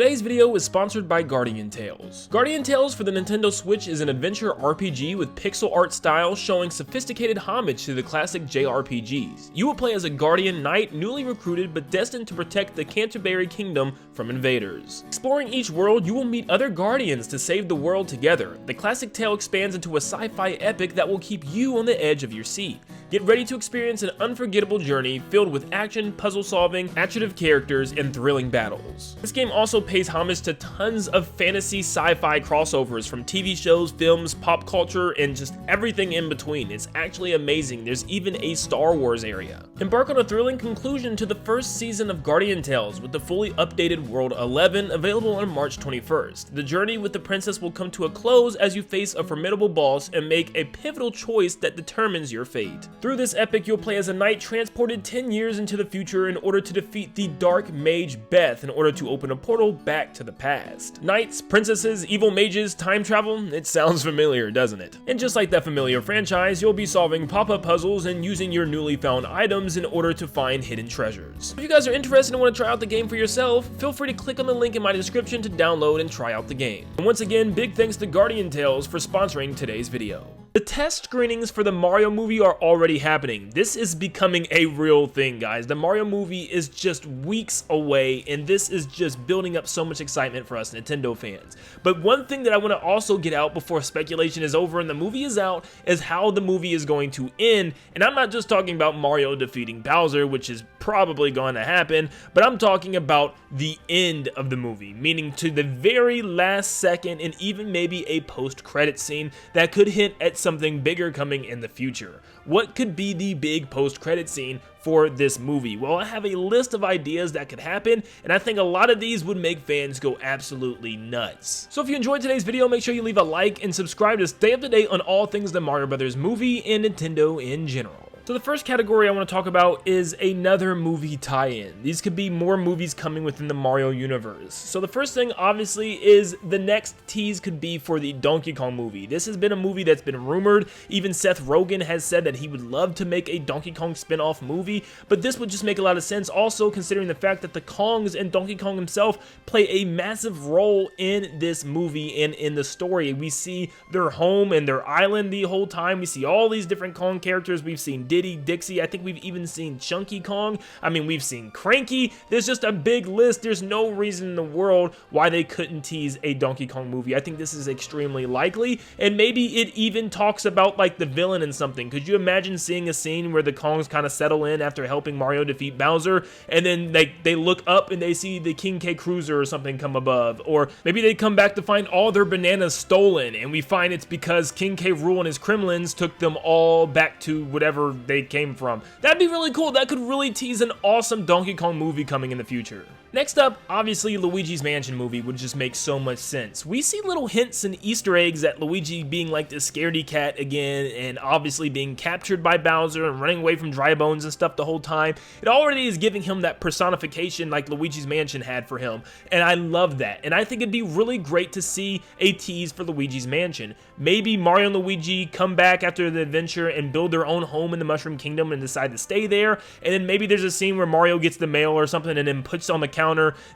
Today's video is sponsored by Guardian Tales. Guardian Tales for the Nintendo Switch is an adventure RPG with pixel art style showing sophisticated homage to the classic JRPGs. You will play as a guardian knight newly recruited but destined to protect the Canterbury Kingdom from invaders. Exploring each world, you will meet other guardians to save the world together. The classic tale expands into a sci-fi epic that will keep you on the edge of your seat. Get ready to experience an unforgettable journey filled with action, puzzle solving, attractive characters, and thrilling battles. This game also pays homage to tons of fantasy sci-fi crossovers from TV shows, films, pop culture, and just everything in between. It's actually amazing. There's even a Star Wars area. Embark on a thrilling conclusion to the first season of Guardian Tales with the fully updated World 11 available on March 21st. The journey with the princess will come to a close as you face a formidable boss and make a pivotal choice that determines your fate. Through this epic, you'll play as a knight transported 10 years into the future in order to defeat the dark mage Beth in order to open a portal back to the past. Knights, princesses, evil mages, time travel, it sounds familiar, doesn't it? And just like that familiar franchise, you'll be solving pop-up puzzles and using your newly found items in order to find hidden treasures. If you guys are interested and want to try out the game for yourself, feel free to click on the link in my description to download and try out the game. And once again, big thanks to Guardian Tales for sponsoring today's video. The test screenings for the Mario movie are already happening. This is becoming a real thing, guys. The Mario movie is just weeks away, and this is just building up so much excitement for us Nintendo fans. But one thing that I want to also get out before speculation is over and the movie is out is how the movie is going to end. And I'm not just talking about Mario defeating Bowser, which is probably going to happen, but I'm talking about the end of the movie, meaning to the very last second and even maybe a post-credit scene that could hint at something bigger coming in the future. What could be the big post-credit scene for this movie? Well, I have a list of ideas that could happen, and I think a lot of these would make fans go absolutely nuts. So if you enjoyed today's video, make sure you leave a like and subscribe to stay up to date on all things the Mario Brothers movie and Nintendo in general. So the first category I want to talk about is another movie tie-in. These could be more movies coming within the Mario universe. So the first thing obviously is the next tease could be for the Donkey Kong movie. This has been a movie that's been rumored. Even Seth Rogen has said that he would love to make a Donkey Kong spin-off movie, but this would just make a lot of sense also considering the fact that the Kongs and Donkey Kong himself play a massive role in this movie and in the story. We see their home and their island the whole time. We see all these different Kong characters. We've seen Diddy, Dixie, I think we've even seen Chunky Kong, I mean we've seen Cranky. There's just a big list. There's no reason in the world why they couldn't tease a Donkey Kong movie. I think this is extremely likely, and maybe it even talks about like the villain in something. Could you imagine seeing a scene where the Kongs kind of settle in after helping Mario defeat Bowser, and then they look up and they see the King K. Cruiser or something come above, or maybe they come back to find all their bananas stolen and we find it's because King K. Rool and his Kremlins took them all back to whatever they came from. That'd be really cool. That could really tease an awesome Donkey Kong movie coming in the future. Next up, obviously Luigi's Mansion movie would just make so much sense. We see little hints and Easter eggs at Luigi being like this scaredy cat again, and obviously being captured by Bowser and running away from Dry Bones and stuff the whole time. It already is giving him that personification like Luigi's Mansion had for him, and I love that. And I think it'd be really great to see a tease for Luigi's Mansion. Maybe Mario and Luigi come back after the adventure and build their own home in the Mushroom Kingdom and decide to stay there, and then maybe there's a scene where Mario gets the mail or something and then puts on the counter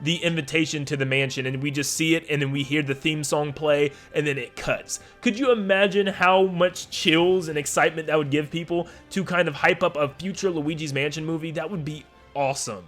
the invitation to the mansion, and we just see it and then we hear the theme song play and then it cuts. Could you imagine how much chills and excitement that would give people to kind of hype up a future Luigi's Mansion movie? That would be awesome.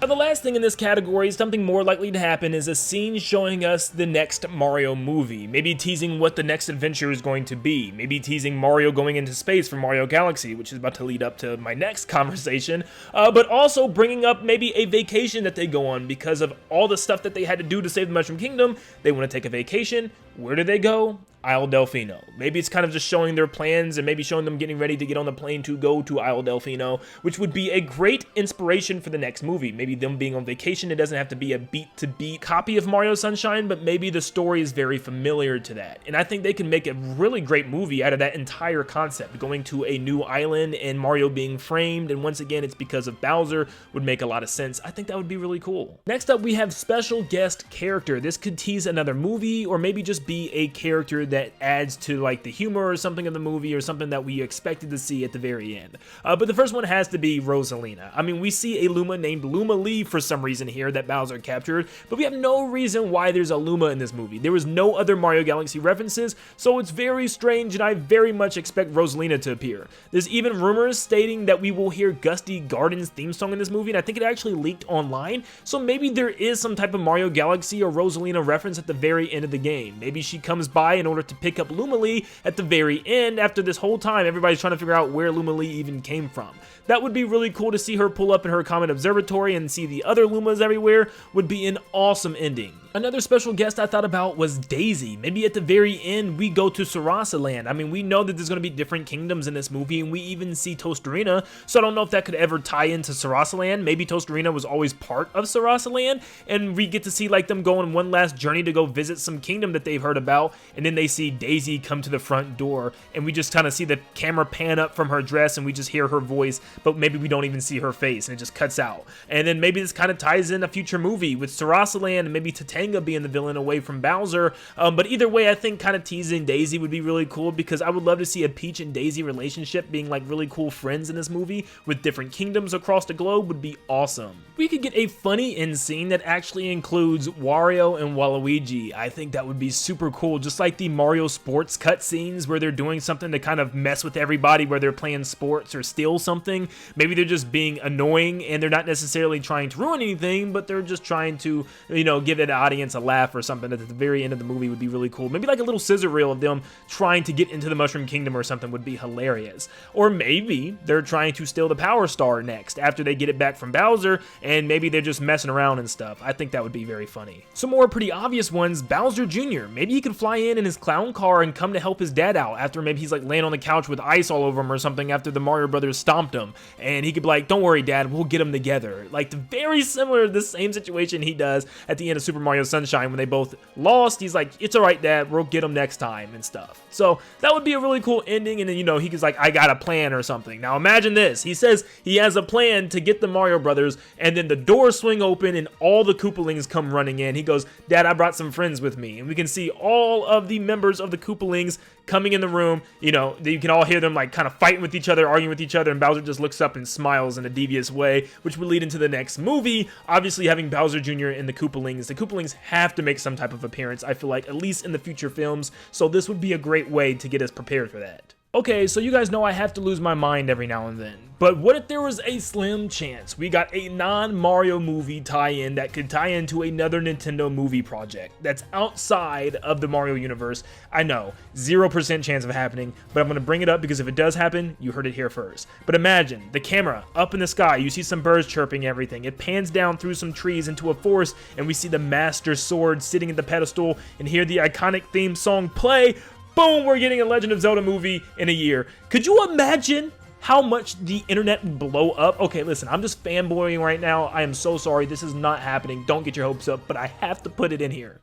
Now, the last thing in this category, something more likely to happen, is a scene showing us the next Mario movie. Maybe teasing what the next adventure is going to be. Maybe teasing Mario going into space for Mario Galaxy, which is about to lead up to my next conversation. But also bringing up maybe a vacation that they go on because of all the stuff that they had to do to save the Mushroom Kingdom. They want to take a vacation. Where do they go? Isle Delfino. Maybe it's kind of just showing their plans and maybe showing them getting ready to get on the plane to go to Isle Delfino, which would be a great inspiration for the next movie. Maybe them being on vacation. It doesn't have to be a beat-to-beat copy of Mario Sunshine, but maybe the story is very familiar to that. And I think they can make a really great movie out of that entire concept. Going to a new island and Mario being framed, and once again, it's because of Bowser, would make a lot of sense. I think that would be really cool. Next up, we have special guest character. This could tease another movie, or maybe just be a character that that adds to like the humor or something of the movie, or something that we expected to see at the very end. But the first one has to be Rosalina. I mean, we see a Luma named Luma Lee for some reason here that Bowser captured, but we have no reason why there's a Luma in this movie. There was no other Mario Galaxy references, so it's very strange, and I very much expect Rosalina to appear. There's even rumors stating that we will hear Gusty Garden's theme song in this movie, and I think it actually leaked online, so maybe there is some type of Mario Galaxy or Rosalina reference at the very end of the game. Maybe she comes by in order to pick up Luma Lee at the very end, after this whole time everybody's trying to figure out where Luma Lee even came from. That would be really cool to see her pull up in her Comet Observatory and see the other Lumas everywhere. Would be an awesome ending. Another special guest I thought about was Daisy. Maybe at the very end we go to Sarasa Land. I mean, we know that there's going to be different kingdoms in this movie, and we even see Tostarena, so I don't know if that could ever tie into Sarasa Land. Maybe Tostarena was always part of Sarasa Land, and we get to see like them go on one last journey to go visit some kingdom that they've heard about, and then they see Daisy come to the front door, and we just kind of see the camera pan up from her dress, and we just hear her voice, but maybe we don't even see her face, and it just cuts out. And then maybe this kind of ties in a future movie with Sarasa Land and maybe Tatanga being the villain away from Bowser. But either way, I think kind of teasing Daisy would be really cool, because I would love to see a Peach and Daisy relationship being like really cool friends in this movie with different kingdoms across the globe. Would be awesome. We could get a funny end scene that actually includes Wario and Waluigi. I think that would be super cool, just like the Mario sports cutscenes where they're doing something to kind of mess with everybody, where they're playing sports or steal something. Maybe they're just being annoying and they're not necessarily trying to ruin anything, but they're just trying to, you know, give an audience a laugh or something at the very end of the movie. Would be really cool. Maybe like a little scissor reel of them trying to get into the Mushroom Kingdom or something would be hilarious. Or maybe they're trying to steal the Power Star next after they get it back from Bowser, and maybe they're just messing around and stuff. I think that would be very funny. Some more pretty obvious ones, Bowser Jr. Maybe he could fly in his clown car and come to help his dad out after maybe he's like laying on the couch with ice all over him or something after the Mario Brothers stomped him, and he could be like, don't worry dad, we'll get them together. Like very similar to the same situation he does at the end of Super Mario Sunshine when they both lost. He's like, it's alright dad, we'll get them next time and stuff. So that would be a really cool ending, and then, you know, he goes like, I got a plan or something. Now imagine this, he says he has a plan to get the Mario Brothers, and then the doors swing open and all the Koopalings come running in. He goes, dad, I brought some friends with me, and we can see all of the members of the Koopalings coming in the room. You know, you can all hear them like kind of fighting with each other, arguing with each other, and Bowser just looks up and smiles in a devious way, which would lead into the next movie, obviously having Bowser Jr. and the Koopalings. The Koopalings have to make some type of appearance, I feel like, at least in the future films, so this would be a great way to get us prepared for that. Okay, so you guys know I have to lose my mind every now and then, but what if there was a slim chance we got a non-Mario movie tie-in that could tie into another Nintendo movie project that's outside of the Mario universe? I know, 0% chance of happening, but I'm going to bring it up because if it does happen, you heard it here first. But imagine, the camera, up in the sky, you see some birds chirping everything, it pans down through some trees into a forest, and we see the Master Sword sitting at the pedestal, and hear the iconic theme song play. Boom, we're getting a Legend of Zelda movie in a year. Could you imagine how much the internet would blow up? Okay, listen, I'm just fanboying right now. I am so sorry. This is not happening. Don't get your hopes up, but I have to put it in here.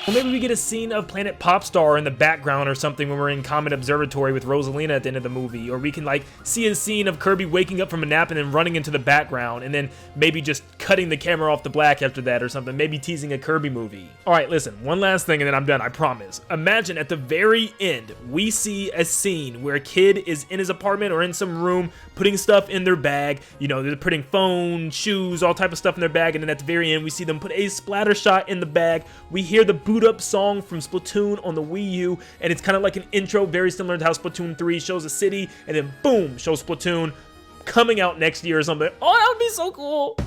Or maybe we get a scene of Planet Popstar in the background or something when we're in Comet Observatory with Rosalina at the end of the movie. Or we can like see a scene of Kirby waking up from a nap and then running into the background, and then maybe just cutting the camera off the black after that or something, maybe teasing a Kirby movie. Alright, listen, one last thing and then I'm done, I promise. Imagine at the very end, we see a scene where a kid is in his apartment or in some room putting stuff in their bag. You know, they're putting phone, shoes, all type of stuff in their bag, and then at the very end we see them put a splatter shot in the bag. We hear the boot up song from Splatoon on the Wii U, and it's kind of like an intro very similar to how Splatoon 3 shows a city, and then boom, shows Splatoon coming out next year or something. Oh, that would be so cool.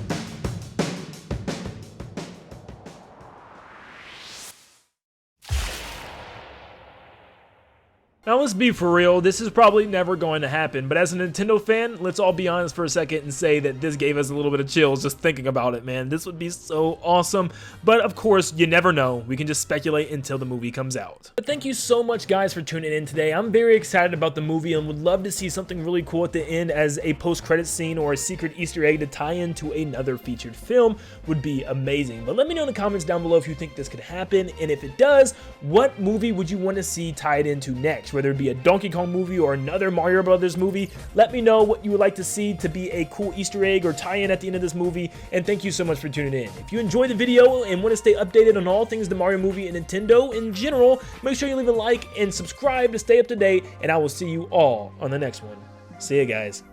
Now let's be for real, this is probably never going to happen, but as a Nintendo fan, let's all be honest for a second and say that this gave us a little bit of chills just thinking about it, man. This would be so awesome, but of course, you never know. We can just speculate until the movie comes out. But thank you so much, guys, for tuning in today. I'm very excited about the movie and would love to see something really cool at the end as a post-credit scene or a secret Easter egg to tie into another featured film would be amazing. But let me know in the comments down below if you think this could happen, and if it does, what movie would you want to see tied into next? Whether it be a Donkey Kong movie or another Mario Brothers movie, let me know what you would like to see to be a cool Easter egg or tie-in at the end of this movie, and thank you so much for tuning in. If you enjoyed the video and want to stay updated on all things the Mario movie and Nintendo in general, make sure you leave a like and subscribe to stay up to date, and I will see you all on the next one. See ya, guys.